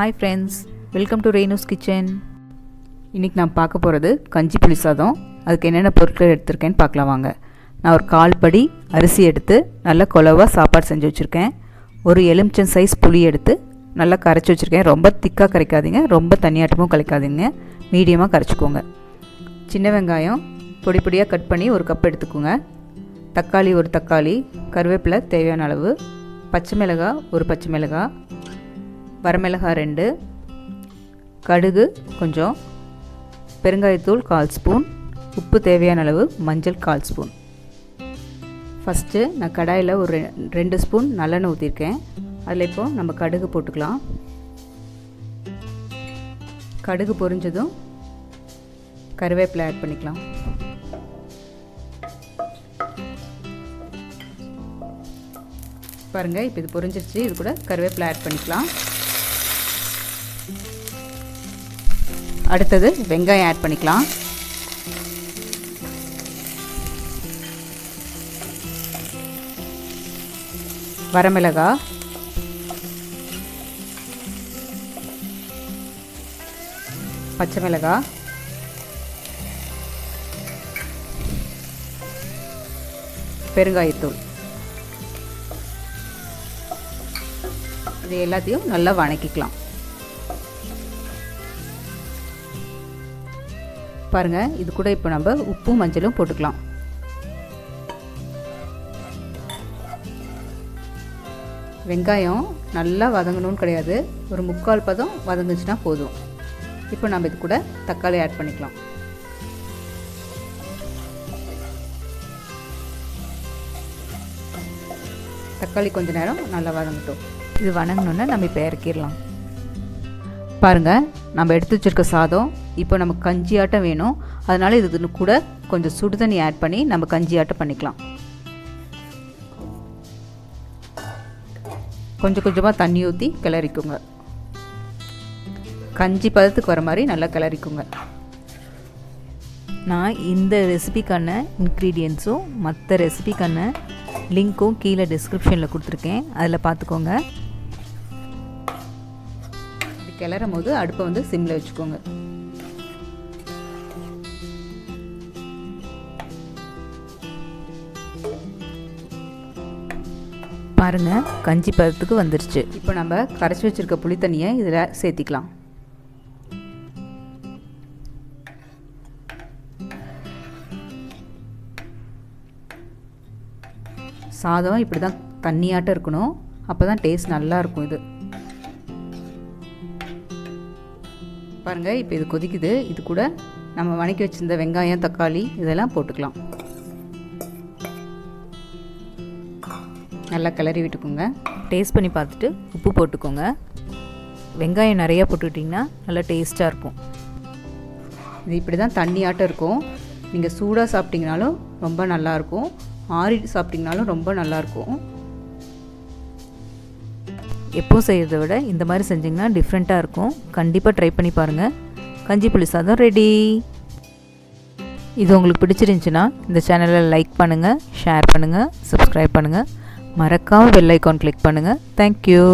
Hi friends, welcome to Renu's kitchen. இன்னைக்கு நான் பார்க்க போகிறது கஞ்சி புளி சாதம். அதுக்கு என்னென்ன பொருட்கள் எடுத்திருக்கேன்னு பார்க்கலாம் வாங்க. நான் ஒரு 1/4 படி அரிசி எடுத்து நல்ல குழவா சாப்பாடு செஞ்சு வச்சுருக்கேன். ஒரு எலுமிச்சம் சைஸ் புளி எடுத்து நல்லா கரைச்சி வச்சுருக்கேன். ரொம்ப திக்காக கரைக்காதீங்க, ரொம்ப தண்ணியாட்டமும் கரைக்காதீங்க, மீடியமாக கரைச்சிக்கோங்க. சின்ன வெங்காயம் பொடி பொடியாக கட் பண்ணி ஒரு கப் எடுத்துக்கோங்க. தக்காளி ஒரு தக்காளி, கருவேப்பிலை தேவையான அளவு, பச்சை மிளகாய் ஒரு பச்சை மிளகாய், வரமிளகாய் 2, கடுகு கொஞ்சம், பெருங்காயத்தூள் 1/4 ஸ்பூன், உப்பு தேவையான அளவு, மஞ்சள் 1/4 ஸ்பூன். ஃபஸ்ட்டு நான் கடாயில் ஒரு 2 ஸ்பூன் நல்லெண்ணெய் ஊற்றிருக்கேன். அதில் இப்போது நம்ம கடுகு போட்டுக்கலாம். கடுகு பொரிஞ்சதும் கருவேப்பிலை ஆட் பண்ணிக்கலாம். பாருங்கள், இப்போ இது பொரிஞ்சிருச்சு. இது கூட கருவேப்பிலை ஆட் பண்ணிக்கலாம். அடுத்தது வெங்காயம் ஆட் பண்ணிக்கலாம். வரமிளகாய், பச்சை மிளகாய், பெருங்காயத்தூள், இது எல்லாத்தையும் நல்லா வணக்கிக்கலாம். பாருங்கள், இது கூட இப்போ நம்ம உப்பும் மஞ்சளும் போட்டுக்கலாம். வெங்காயம் நல்லா வதங்கணும்னு கிடையாது, ஒரு 3/4 பதம் வதங்குச்சுன்னா போதும். இப்போ நம்ம இது கூட தக்காளி ஆட் பண்ணிக்கலாம். தக்காளி கொஞ்ச நேரம் நல்லா வதங்கட்டும். இது வதங்கணுன்னா நம்ம இப்போ இறக்கிடலாம். பாருங்கள், நம்ம எடுத்து வச்சுருக்க சாதம் இப்போ நமக்கு கஞ்சி ஆட்டம் வேணும். அதனால் இது கூட கொஞ்சம் சுடு தண்ணி ஆட் பண்ணி நம்ம கஞ்சி ஆட்டம் பண்ணிக்கலாம். கொஞ்சம் கொஞ்சமாக தண்ணி ஊற்றி கிளறிக்குங்க. கஞ்சி பதத்துக்கு வர மாதிரி நல்லா கிளறிக்குங்க. நான் இந்த ரெசிபிக்கான இன்க்ரீடியன்ஸும் மற்ற ரெசிபிக்கான லிங்க்கும் கீழே டிஸ்கிரிப்ஷனில் கொடுத்துருக்கேன், அதில் பார்த்துக்கோங்க. கிளறும் போது அடுப்பை வந்து சிம்மில் வச்சுக்கோங்க. பாருங்கள், கஞ்சி பதத்துக்கு வந்துருச்சு. இப்போ நம்ம கரைச்சி வச்சுருக்க புளி தண்ணியை இதில் சேர்த்திக்கலாம். சாதம் இப்படி தான் தண்ணியாட்டம் இருக்கணும், அப்போ தான் டேஸ்ட் நல்லாயிருக்கும். இது பாருங்கள், இப்போ இது கொதிக்குது. இது கூட நம்ம வணக்கி வச்சுருந்த வெங்காயம், தக்காளி இதெல்லாம் போட்டுக்கலாம். நல்லா கிளறி விட்டுக்கோங்க. டேஸ்ட் பண்ணி பார்த்துட்டு உப்பு போட்டுக்கோங்க. வெங்காயம் நிறையா போட்டுக்கிட்டிங்கன்னா நல்லா டேஸ்ட்டாக இருக்கும். இது இப்படி தான் தண்ணி ஆட்டம் இருக்கும். நீங்கள் சூடாக சாப்பிட்டிங்கனாலும் ரொம்ப நல்லாயிருக்கும், ஆறி சாப்பிட்டிங்கனாலும் ரொம்ப நல்லாயிருக்கும். எப்போது செய்கிறத விட இந்த மாதிரி செஞ்சிங்கன்னா டிஃப்ரெண்ட்டாக இருக்கும். கண்டிப்பாக ட்ரை பண்ணி பாருங்கள். கஞ்சி புளி சாதம் ரெடி. இது உங்களுக்கு பிடிச்சிருந்துச்சுன்னா இந்த சேனலை லைக் பண்ணுங்கள், ஷேர் பண்ணுங்கள், சப்ஸ்கிரைப் பண்ணுங்கள், மறக்காமல் பெல் ஐக்கான் கிளிக் பண்ணுங்கள். தேங்க்யூ.